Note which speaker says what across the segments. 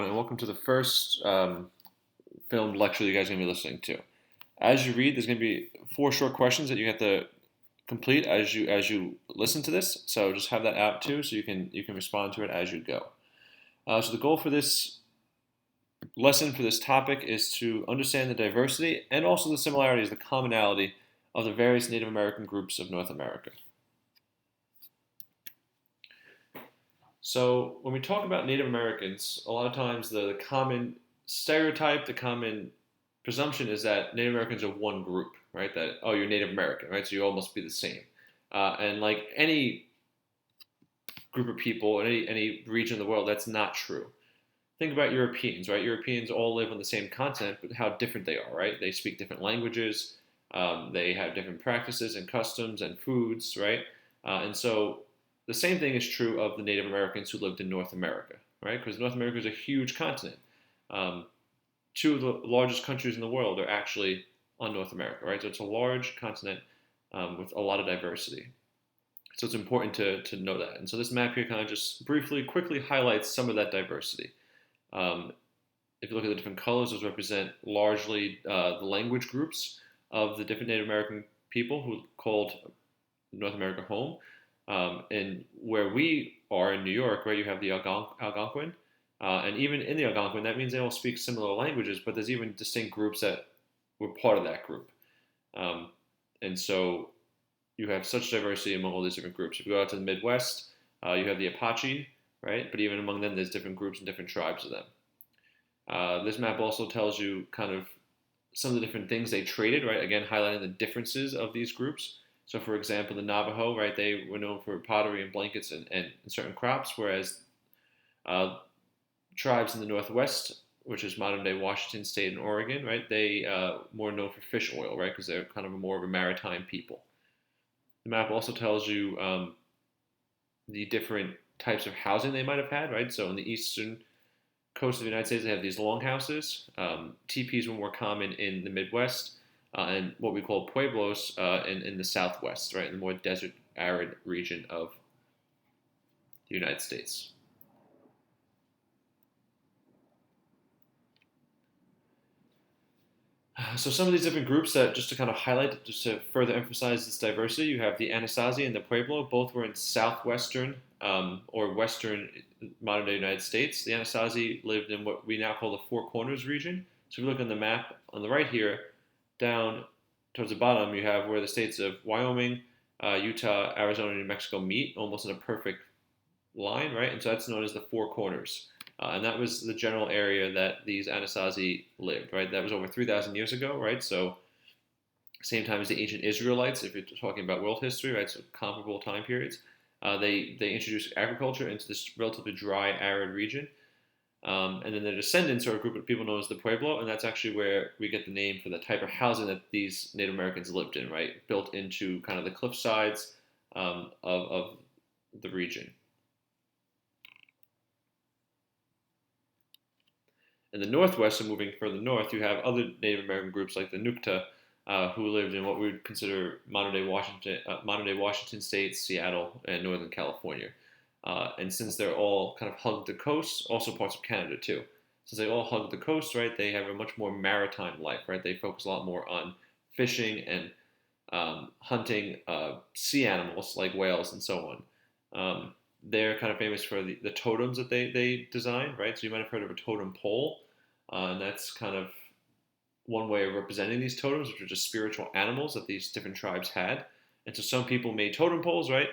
Speaker 1: everyone, and welcome to the first filmed lecture you guys are going to be listening to. As you read, there's going to be four short questions that you have to complete as you listen to this. So just have that out too, so you can respond to it as you go. So the goal for this lesson for this topic is to understand the diversity and also the similarities, the commonality of the various Native American groups of North America. So when we talk about Native Americans, a lot of times the common stereotype, the common presumption is that Native Americans are one group, right? That, oh, you're Native American, right? So you all must be the same. And like any group of people in any region of the world, that's not true. Think about Europeans, right? Europeans all live on the same continent, but how different they are, right? They speak different languages. They have different practices and customs and foods, right? And so the same thing is true of the Native Americans who lived in North America, right? Because North America is a huge continent. Two of the largest countries in the world are actually on North America, right? So it's a large continent with a lot of diversity. So it's important to know that. And so this map here kind of just briefly, quickly highlights some of that diversity. If you look at the different colors, those represent largely the language groups of the different Native American people who called North America home. And where we are in New York, right, you have the Algonquin. And even in the Algonquin, that means they all speak similar languages, but there's even distinct groups that were part of that group. And so you have such diversity among all these different groups. If you go out to the Midwest, you have the Apache, right? But even among them, there's different groups and different tribes of them. This map also tells you kind of some of the different things they traded, right? Again, highlighting the differences of these groups. So, for example, the Navajo, right? They were known for pottery and blankets and certain crops, whereas tribes in the Northwest, which is modern-day Washington State and Oregon, right? They more known for fish oil, right? Because they're kind of more of a maritime people. The map also tells you the different types of housing they might have had, right? So on the eastern coast of the United States, they have these longhouses. Teepees were more common in the Midwest and what we call pueblos in the Southwest, right? In the more desert, arid region of the United States. So some of these different groups that just to kind of highlight, just to further emphasize this diversity, you have the Anasazi and the Pueblo. Both were in southwestern or western modern day United States. The Anasazi lived in what we now call the Four Corners region. So if you look on the map on the right here, down towards the bottom, you have where the states of Wyoming, Utah, Arizona, and New Mexico meet, almost in a perfect line, right? And so that's known as the Four Corners. And that was the general area that these Anasazi lived, right? That was over 3,000 years ago, right? So same time as the ancient Israelites, if you're talking about world history, right? So comparable time periods. They introduced agriculture into this relatively dry, arid region. And then their descendants are a group of people known as the Pueblo, and that's actually where we get the name for the type of housing that these Native Americans lived in, right? Built into kind of the cliff sides of the region. In the Northwest, so moving further north, you have other Native American groups like the Nukta, who lived in what we would consider modern-day Washington State, Seattle, and Northern California. And since they're all kind of hugged the coast, also parts of Canada too. Since they all hug the coast, right, they have a much more maritime life, right? They focus a lot more on fishing and hunting sea animals like whales and so on. They're kind of famous for the totems that they designed, right? So you might have heard of a totem pole, and that's kind of one way of representing these totems, which are just spiritual animals that these different tribes had. And so some people made totem poles, right?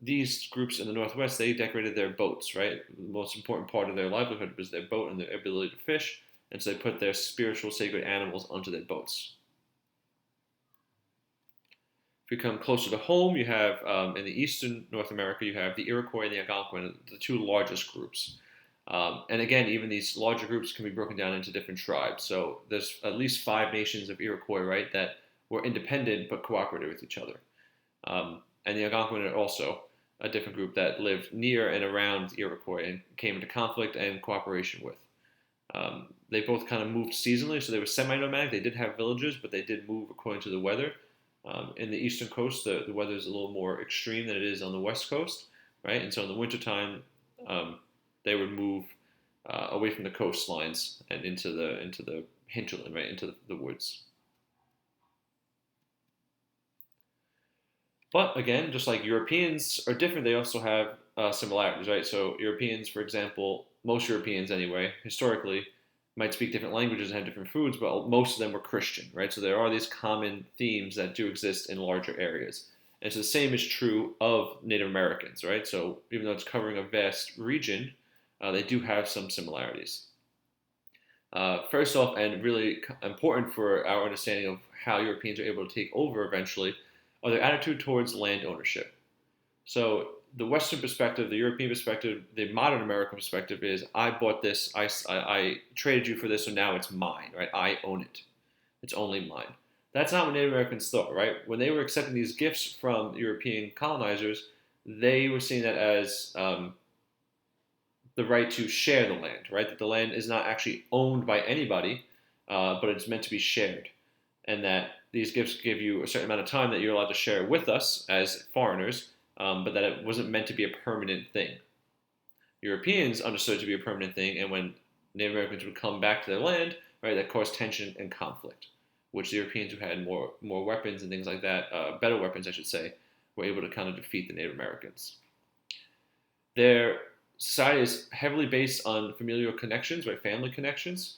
Speaker 1: These groups in the Northwest, they decorated their boats, right? The most important part of their livelihood was their boat and their ability to fish, and so they put their spiritual sacred animals onto their boats. If we come closer to home, you have in the eastern North America, you have the Iroquois and the Algonquin, the two largest groups. And again, even these larger groups can be broken down into different tribes. So there's at least 5 nations of Iroquois, right, that were independent but cooperated with each other. And the Algonquin are also a different group that lived near and around the Iroquois and came into conflict and cooperation with. They both kind of moved seasonally, so they were semi-nomadic. They did have villages, but they did move according to the weather. In the eastern coast, the weather is a little more extreme than it is on the west coast, right? And so in the wintertime, they would move away from the coastlines and into the hinterland, right, into the woods. But again, just like Europeans are different, they also have similarities, right? So Europeans, for example, most Europeans anyway, historically, might speak different languages and have different foods, but most of them were Christian, right? So there are these common themes that do exist in larger areas. And so the same is true of Native Americans, right? So even though it's covering a vast region, they do have some similarities. First off, and really important for our understanding of how Europeans are able to take over eventually, are their attitude towards land ownership. So the Western perspective, the European perspective, the modern American perspective is I bought this, I traded you for this, so now it's mine, right? I own it. It's only mine. That's not what Native Americans thought, right? When they were accepting these gifts from European colonizers, they were seeing that as the right to share the land, right? That the land is not actually owned by anybody, but it's meant to be shared. And that these gifts give you a certain amount of time that you're allowed to share with us as foreigners, but that it wasn't meant to be a permanent thing. Europeans understood it to be a permanent thing, and when Native Americans would come back to their land, right, that caused tension and conflict, which the Europeans who had more weapons and things like that, better weapons, I should say, were able to kind of defeat the Native Americans. Their society is heavily based on familial connections, right, family connections.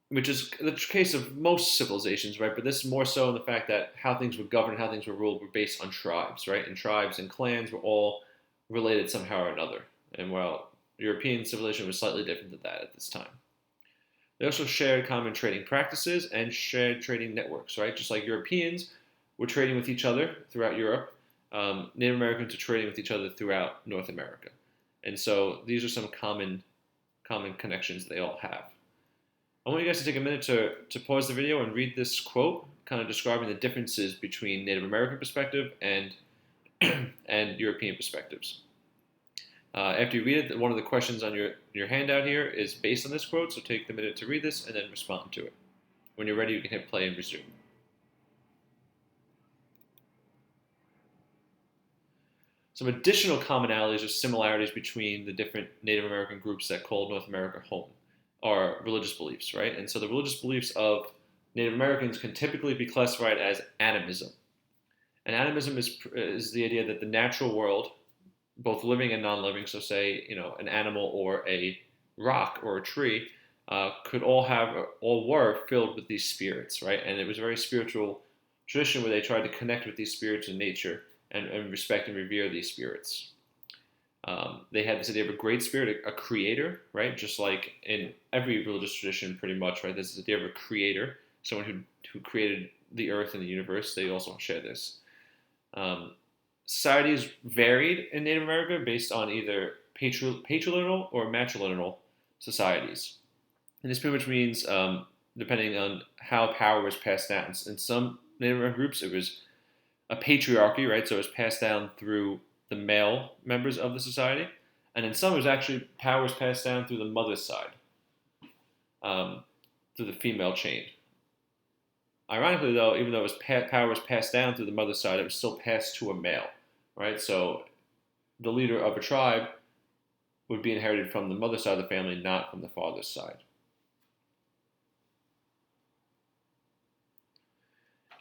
Speaker 1: Which is the case of most civilizations, right? But this is more so in the fact that how things were governed, how things were ruled, were based on tribes, right? And tribes and clans were all related somehow or another. And while European civilization was slightly different than that at this time. They also shared common trading practices and shared trading networks, right? Just like Europeans were trading with each other throughout Europe, Native Americans are trading with each other throughout North America. And so these are some common connections they all have. I want you guys to take a minute to pause the video and read this quote, kind of describing the differences between Native American perspective and and European perspectives. After you read it, one of the questions on your handout here is based on this quote, so take the minute to read this and then respond to it. When you're ready, you can hit play and resume. Some additional commonalities or similarities between the different Native American groups that call North America home are religious beliefs, right? And so the religious beliefs of Native Americans can typically be classified as animism. And animism is the idea that the natural world, both living and non-living, so say an animal or a rock or a tree, could all were filled with these spirits, right? And it was a very spiritual tradition where they tried to connect with these spirits in nature and respect and revere these spirits. They had this idea of a great spirit, a creator, right? Just like in every religious tradition, pretty much, right? There's this idea of a creator, someone who created the earth and the universe. They also share this. Societies varied in Native America based on either patrilineal or matrilineal societies. And this pretty much means, depending on how power was passed down. In some Native American groups, it was a patriarchy, right? So it was passed down through the male members of the society. And in some, it was actually power was passed down through the mother's side, through the female chain. Ironically, though, even though power was passed down through the mother's side, it was still passed to a male, right? So the leader of a tribe would be inherited from the mother's side of the family, not from the father's side.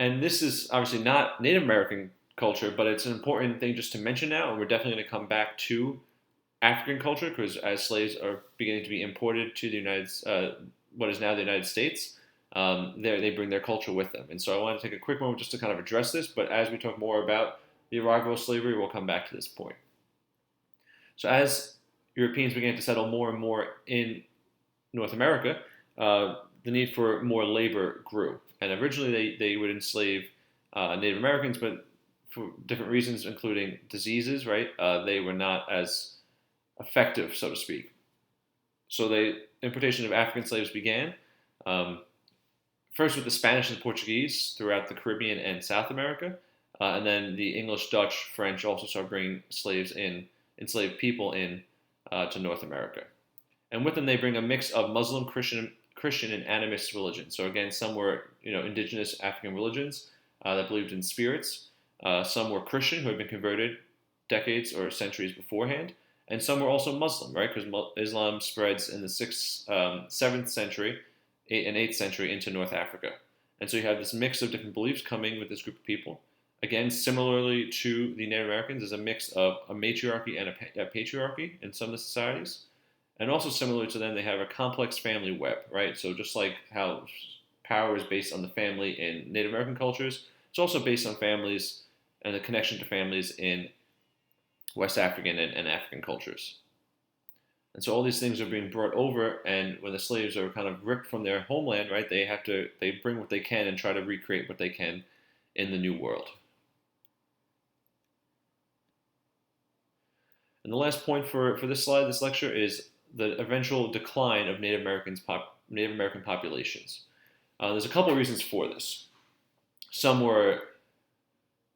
Speaker 1: And this is obviously not Native American culture, but it's an important thing just to mention now, and we're definitely going to come back to African culture because as slaves are beginning to be imported to what is now the United States, they bring their culture with them. And so I want to take a quick moment just to kind of address this, but as we talk more about the arrival of slavery, we'll come back to this point. So as Europeans began to settle more and more in North America, the need for more labor grew. And originally they would enslave Native Americans, but for different reasons, including diseases, right? They were not as effective, so to speak. So the importation of African slaves began, first with the Spanish and Portuguese throughout the Caribbean and South America, and then the English, Dutch, French also started bringing enslaved people in to North America. And with them, they bring a mix of Muslim, Christian, and animist religion. So again, some were indigenous African religions that believed in spirits. Some were Christian who had been converted decades or centuries beforehand, and some were also Muslim, right? Because Islam spreads in the 7th century, 8th century into North Africa. And so you have this mix of different beliefs coming with this group of people. Again, similarly to the Native Americans, there's a mix of a matriarchy and a patriarchy in some of the societies. And also similar to them, they have a complex family web, right? So just like how power is based on the family in Native American cultures, it's also based on families and the connection to families in West African and African cultures. And so all these things are being brought over, and when the slaves are kind of ripped from their homeland, right, they bring what they can and try to recreate what they can in the new world. And the last point for this slide, this lecture, is the eventual decline of Native American populations. There's a couple of reasons for this.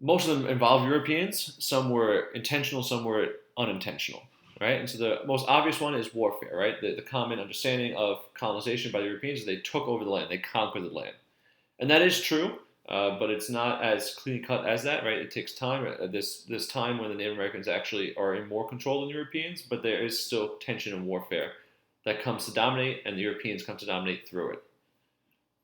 Speaker 1: Most of them involve Europeans. Some were intentional, some were unintentional, right? And so the most obvious one is warfare, right? The common understanding of colonization by the Europeans is they took over the land, they conquered the land. And that is true, but it's not as clean cut as that, right? It takes time. This time when the Native Americans actually are in more control than the Europeans, but there is still tension and warfare that comes to dominate, and the Europeans come to dominate through it.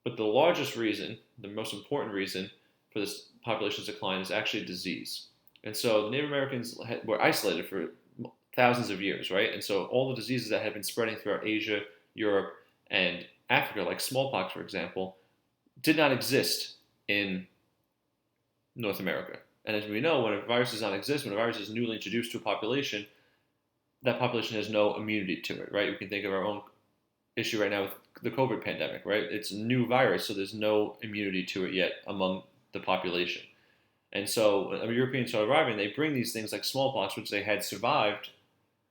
Speaker 1: But the largest reason, the most important reason for this population's decline is actually disease. And so the Native Americans were isolated for thousands of years, right? And so all the diseases that had been spreading throughout Asia, Europe, and Africa, like smallpox, for example, did not exist in North America. And as we know, when a virus does not exist, when a virus is newly introduced to a population, that population has no immunity to it, right? We can think of our own issue right now with the COVID pandemic, right? It's a new virus, so there's no immunity to it yet among the population. And so when Europeans are arriving, they bring these things like smallpox, which they had survived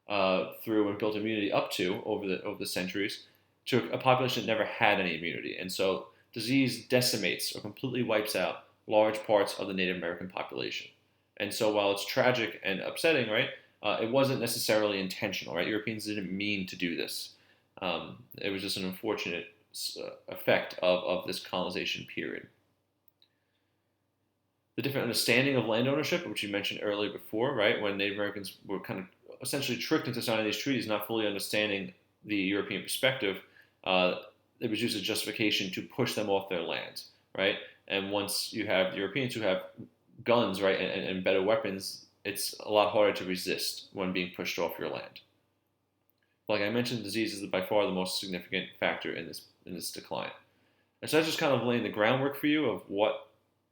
Speaker 1: through and built immunity up to over the centuries, to a population that never had any immunity. And so disease decimates or completely wipes out large parts of the Native American population. And so while it's tragic and upsetting, right, it wasn't necessarily intentional, right? Europeans didn't mean to do this. It was just an unfortunate effect of this colonization period. The different understanding of land ownership, which you mentioned earlier before, right, when Native Americans were kind of essentially tricked into signing these treaties, not fully understanding the European perspective, it was used as justification to push them off their land, right? And once you have Europeans who have guns, right, and better weapons, it's a lot harder to resist when being pushed off your land. Like I mentioned, disease is by far the most significant factor in this decline. And so that's just kind of laying the groundwork for you of what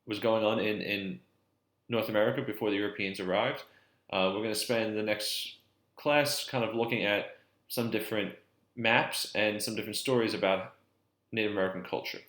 Speaker 1: was going on in North America before the Europeans arrived. We're going to spend the next class kind of looking at some different maps and some different stories about Native American culture.